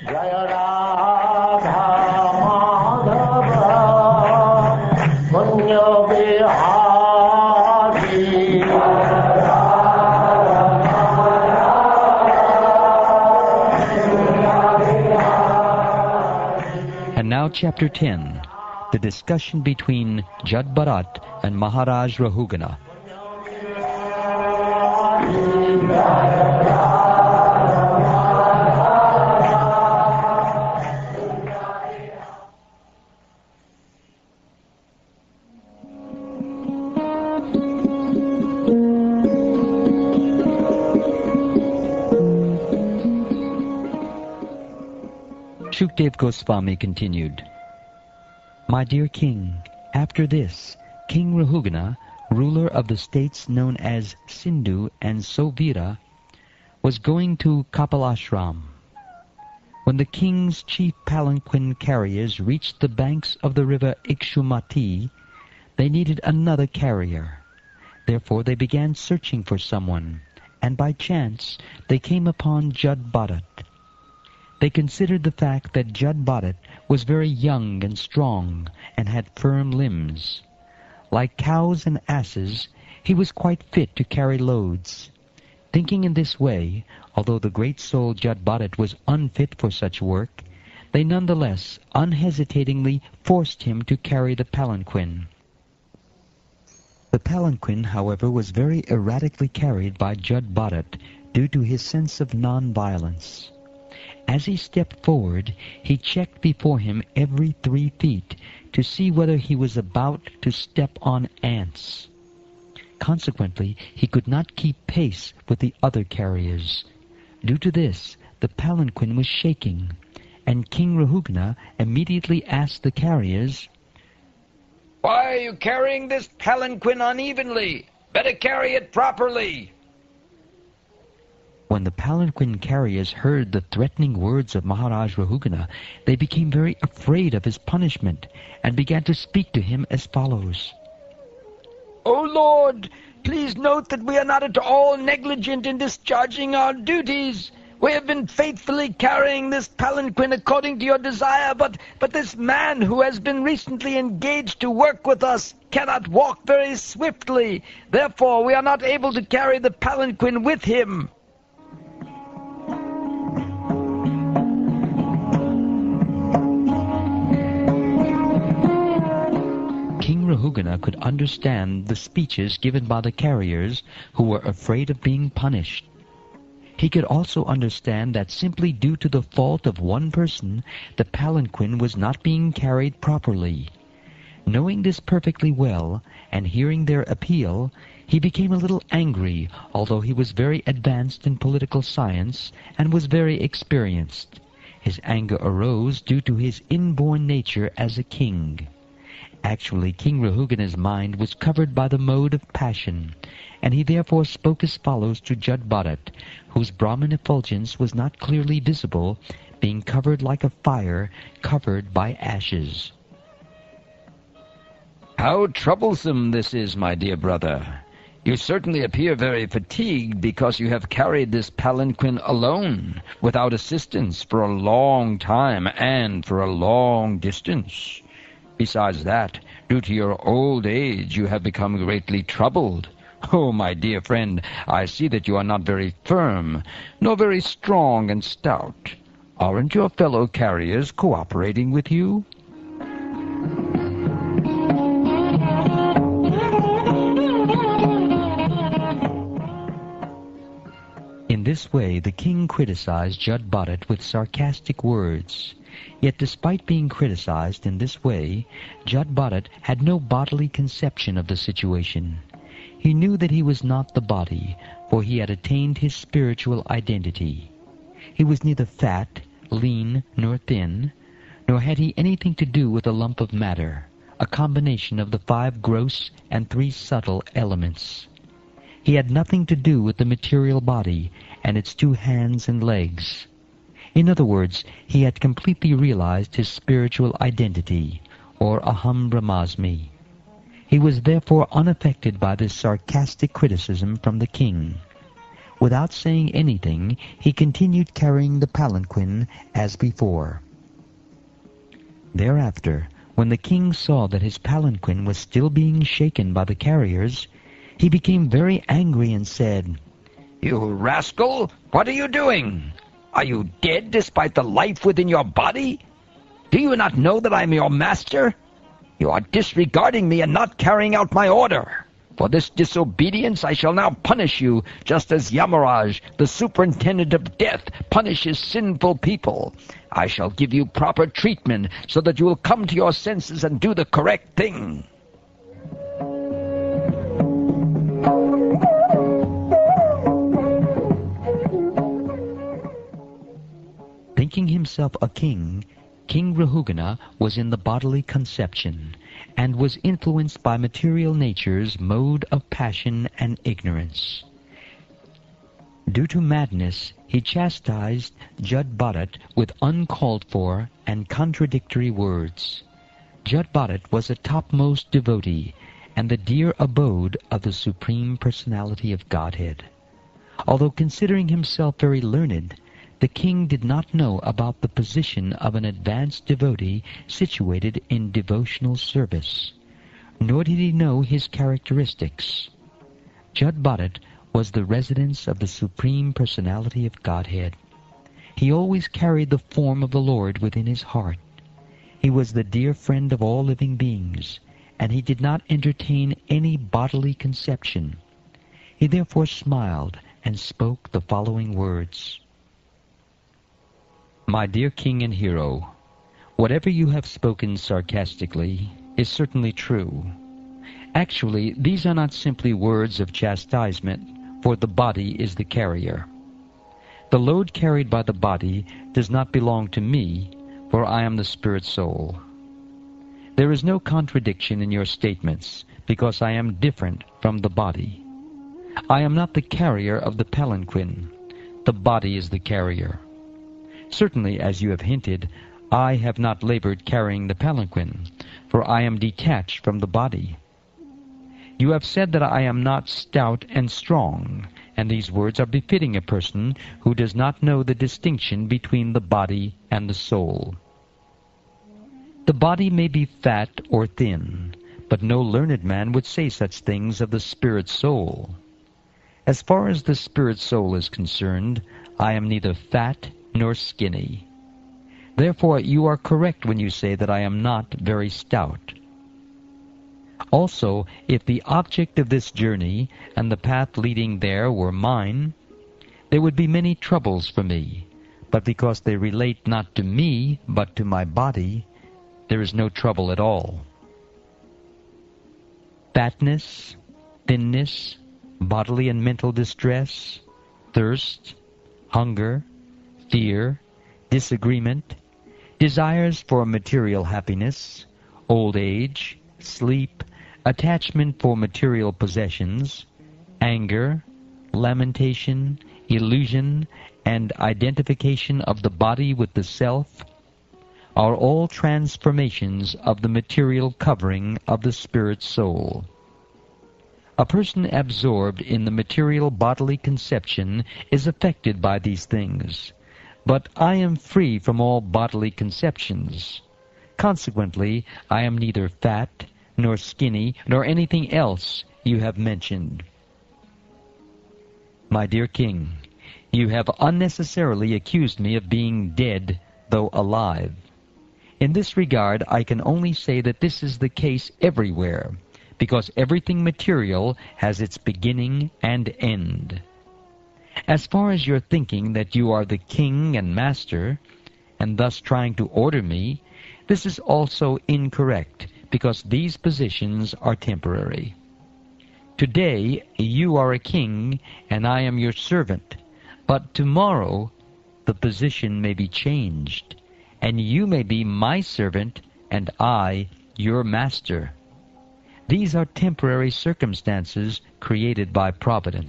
Jaya Radha Madhava Punya Bihari. And now Chapter 10, the discussion between Jad Bharat and Maharaj Rahugana. Shukdev Goswami continued, My dear king, after this, King Rahugana, ruler of the states known as Sindhu and Sovira, was going to Kapalashram. When the king's chief palanquin carriers reached the banks of the river Ikshumati, they needed another carrier. Therefore they began searching for someone, and by chance they came upon Jad Bharat. They considered the fact that Jad Bharat was very young and strong and had firm limbs. Like cows and asses, he was quite fit to carry loads. Thinking in this way, although the great soul Jad Bharat was unfit for such work, they nonetheless unhesitatingly forced him to carry the palanquin. The palanquin, however, was very erratically carried by Jad Bharat due to his sense of non-violence. As he stepped forward, he checked before him every 3 feet to see whether he was about to step on ants. Consequently, he could not keep pace with the other carriers. Due to this, the palanquin was shaking, and King Rahugana immediately asked the carriers, Why are you carrying this palanquin unevenly? Better carry it properly. When the palanquin carriers heard the threatening words of Maharaj Rahugana, they became very afraid of his punishment and began to speak to him as follows. O Lord, please note that we are not at all negligent in discharging our duties. We have been faithfully carrying this palanquin according to your desire, but this man who has been recently engaged to work with us cannot walk very swiftly. Therefore, we are not able to carry the palanquin with him. King Rahugana could understand the speeches given by the carriers who were afraid of being punished. He could also understand that simply due to the fault of one person, the palanquin was not being carried properly. Knowing this perfectly well, and hearing their appeal, he became a little angry, although he was very advanced in political science and was very experienced. His anger arose due to his inborn nature as a king. Actually, King Rahugana's mind was covered by the mode of passion, and he therefore spoke as follows to Jad Bharat, whose Brahman effulgence was not clearly visible, being covered like a fire covered by ashes. How troublesome this is, my dear brother. You certainly appear very fatigued because you have carried this palanquin alone, without assistance, for a long time and for a long distance. Besides that, due to your old age, you have become greatly troubled. Oh, my dear friend, I see that you are not very firm, nor very strong and stout. Aren't your fellow carriers cooperating with you? In this way, the king criticized Jad Bharat with sarcastic words. Yet despite being criticized in this way, Jad Bharat had no bodily conception of the situation. He knew that he was not the body, for he had attained his spiritual identity. He was neither fat, lean, nor thin, nor had he anything to do with a lump of matter, a combination of the 5 gross and 3 subtle elements. He had nothing to do with the material body and its 2 hands and legs. In other words, he had completely realized his spiritual identity, or Aham Brahmasmi. He was therefore unaffected by this sarcastic criticism from the king. Without saying anything, he continued carrying the palanquin as before. Thereafter, when the king saw that his palanquin was still being shaken by the carriers, he became very angry and said, "You rascal! What are you doing? Are you dead despite the life within your body? Do you not know that I am your master? You are disregarding me and not carrying out my order. For this disobedience I shall now punish you, just as Yamaraj, the superintendent of death, punishes sinful people. I shall give you proper treatment so that you will come to your senses and do the correct thing." Thinking himself a king, King Rahugana was in the bodily conception, and was influenced by material nature's mode of passion and ignorance. Due to madness, he chastised Jud Bharat with uncalled for and contradictory words. Jud Bharat was a topmost devotee and the dear abode of the Supreme Personality of Godhead. Although considering himself very learned, the king did not know about the position of an advanced devotee situated in devotional service, nor did he know his characteristics. Jud Bharat was the residence of the Supreme Personality of Godhead. He always carried the form of the Lord within his heart. He was the dear friend of all living beings, and he did not entertain any bodily conception. He therefore smiled and spoke the following words. "My dear king and hero, whatever you have spoken sarcastically is certainly true. Actually, these are not simply words of chastisement, for the body is the carrier. The load carried by the body does not belong to me, for I am the spirit soul. There is no contradiction in your statements, because I am different from the body. I am not the carrier of the palanquin. The body is the carrier. Certainly, as you have hinted, I have not labored carrying the palanquin, for I am detached from the body. You have said that I am not stout and strong, and these words are befitting a person who does not know the distinction between the body and the soul. The body may be fat or thin, but no learned man would say such things of the spirit soul. As far as the spirit soul is concerned, I am neither fat nor skinny. Therefore you are correct when you say that I am not very stout. Also, if the object of this journey and the path leading there were mine, there would be many troubles for me, but because they relate not to me but to my body, there is no trouble at all. Fatness, thinness, bodily and mental distress, thirst, hunger, fear, disagreement, desires for material happiness, old age, sleep, attachment for material possessions, anger, lamentation, illusion, and identification of the body with the self, are all transformations of the material covering of the spirit soul. A person absorbed in the material bodily conception is affected by these things, but I am free from all bodily conceptions. Consequently, I am neither fat, nor skinny, nor anything else you have mentioned. My dear king, you have unnecessarily accused me of being dead, though alive. In this regard, I can only say that this is the case everywhere, because everything material has its beginning and end. As far as your thinking that you are the king and master, and thus trying to order me, this is also incorrect, because these positions are temporary. Today you are a king, and I am your servant, but tomorrow the position may be changed, and you may be my servant, and I your master. These are temporary circumstances created by Providence.